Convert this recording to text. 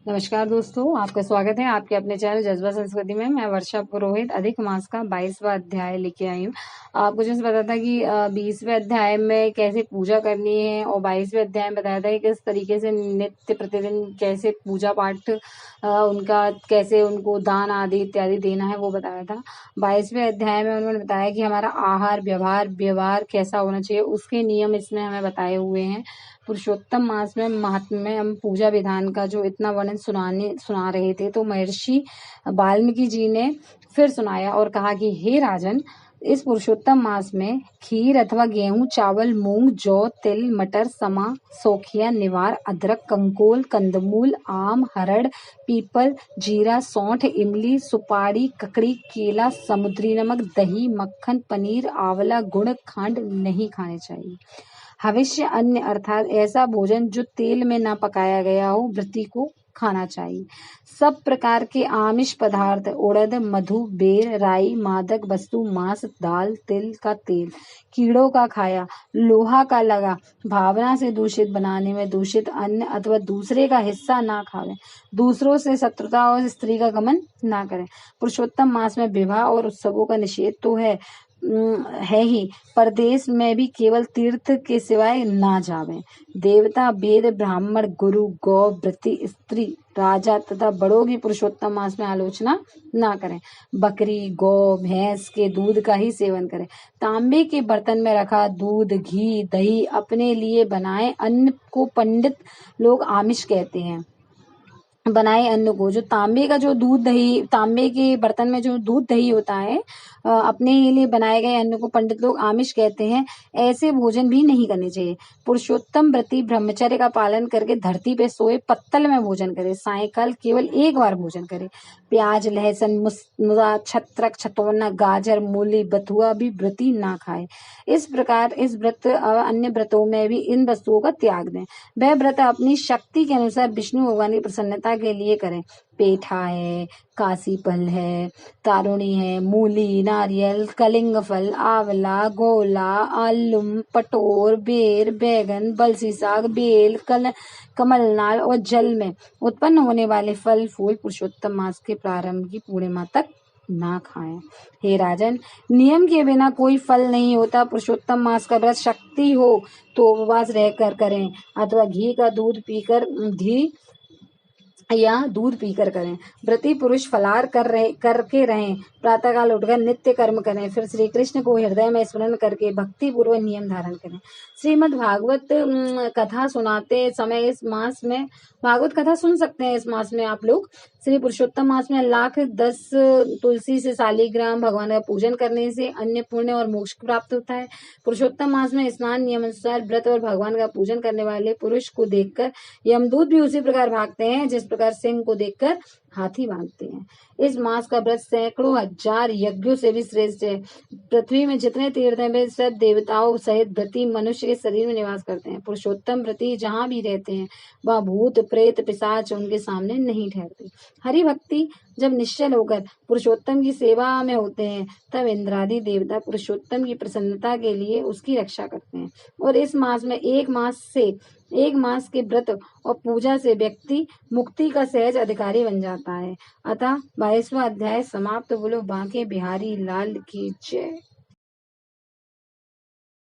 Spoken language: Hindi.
नमस्कार दोस्तों, आपका स्वागत है आपके अपने चैनल जज्बा संस्कृति में। मैं वर्षा पुरोहित अधिक मास का 22वां अध्याय लेके आई हूँ। आपको जैसे बताया था कि 20वें अध्याय में कैसे पूजा करनी है और 22वें अध्याय में बताया था कि किस तरीके से नित्य प्रतिदिन कैसे पूजा पाठ उनका कैसे उनको दान आदि इत्यादि देना है, वो बताया था। 22वें अध्याय में उन्होंने बताया कि हमारा आहार व्यवहार कैसा होना चाहिए, उसके नियम इसमें हमें बताए हुए हैं। पुरुषोत्तम मास में महात्म्य हम पूजा विधान का जो इतना वर्णन सुना रहे थे, तो महर्षि वाल्मीकि जी ने फिर सुनाया और कहा कि हे राजन, इस पुरुषोत्तम मास में खीर अथवा गेहूं, चावल, मूंग, जौ, तिल, मटर, समा, सौखिया, निवार, अदरक, कंकोल, कंदमूल, आम, हरड़, पीपल, जीरा, सौंठ, इमली, सुपारी, ककड़ी, केला, समुद्री नमक, दही, मक्खन, पनीर, आंवला, गुड़, खंड नहीं खाने चाहिए। हविष्य अन्न अर्थात ऐसा भोजन जो तेल में न पकाया गया हो, व्रती को खाना चाहिए। सब प्रकार के आमिष पदार्थ, उड़द, मधु, बेर, राई, मादक वस्तु, मांस, दाल, तिल का तेल, कीड़ों का खाया, लोहा का लगा, भावना से दूषित बनाने में दूषित अन्न अथवा दूसरे का हिस्सा ना खावें। दूसरों से शत्रुता और स्त्री का गमन ना करें। पुरुषोत्तम मास में विवाह और उत्सवों का निषेध तो है ही, परदेश में भी केवल तीर्थ के सिवाय ना जावें। देवता, वेद, ब्राह्मण, गुरु, गौ, व्रती, स्त्री, राजा तथा बड़ों की पुरुषोत्तम मास में आलोचना ना करें। बकरी, गौ, भैंस के दूध का ही सेवन करें। तांबे के बर्तन में रखा दूध, घी, दही अपने लिए बनाए अन्न को पंडित लोग आमिष कहते हैं। बनाए अन्न को, जो तांबे का जो दूध दही, तांबे के बर्तन में जो दूध दही होता है, अपने लिए बनाए गए अन्न को पंडित लोग आमिष कहते हैं। ऐसे भोजन भी नहीं करने चाहिए। पुरुषोत्तम व्रती ब्रह्मचर्य का पालन करके धरती पे सोए पत्तल में भोजन करे। सायंकाल केवल एक बार भोजन करे। प्याज, लहसुन, मुला, छत्रक, छतौना, गाजर, मूली, बथुआ भी व्रती ना खाए। इस प्रकार इस व्रत अन्य व्रतों में भी इन वस्तुओं का त्याग दें। वह व्रत अपनी शक्ति के अनुसार विष्णु भगवान की प्रसन्नता के लिए करें। पेठा है, काशी फल है, तारुणी है, मूली, नारियल, कलिंग फल, आंवला, गोला, आलूम, पटोर, बेर, बैगन, बलसी साग, बेल, कमलनाल और जल में उत्पन्न होने वाले फल फूल पुरुषोत्तम मास के प्रारंभ की पूर्णिमा तक ना खाएं। हे राजन, नियम के बिना कोई फल नहीं होता। पुरुषोत्तम मास का व्रत शक्ति हो तो उपवास रहकर करें अथवा घी या दूध पीकर करें। व्रती पुरुष फलाहार करके रहें। प्रातःकाल उठकर नित्य कर्म करें, फिर श्री कृष्ण को हृदय में स्मरण करके भक्ति पूर्वक नियम धारण करें। श्रीमद् भागवत कथा सुनाते समय इस मास में भागवत कथा सुन सकते हैं। इस मास में आप लोग श्री पुरुषोत्तम मास में 1,10 तुलसी से शालिग्राम भगवान का पूजन करने से अन्य पुण्य और मोक्ष प्राप्त होता है। पुरुषोत्तम मास में स्नान नियम अनुसार व्रत और भगवान का पूजन करने वाले पुरुष को देखकर यमदूत भी उसी प्रकार भागते हैं जिस प्रकार सिंह को देखकर हाथी भागते हैं। इस मास का व्रत सैकड़ों हजार यज्ञों से भी श्रेष्ठ है। पृथ्वी में जितने तीर्थ हैं वे सब देवताओं सहित व्रती मनुष्य के शरीर में निवास करते हैं। पुरुषोत्तम व्रती जहाँ भी रहते हैं वह भूत प्रेत पिशाच उनके सामने नहीं ठहरते। हरि भक्ति जब निश्चल होकर पुरुषोत्तम की सेवा में होते हैं, तब इंद्रादि देवता पुरुषोत्तम की प्रसन्नता के लिए उसकी रक्षा करते हैं। और इस मास में एक मास के व्रत और पूजा से व्यक्ति मुक्ति का सहज अधिकारी बन जाता है। अतः 22वां अध्याय समाप्त। बोलो बांके बिहारी लाल की जय।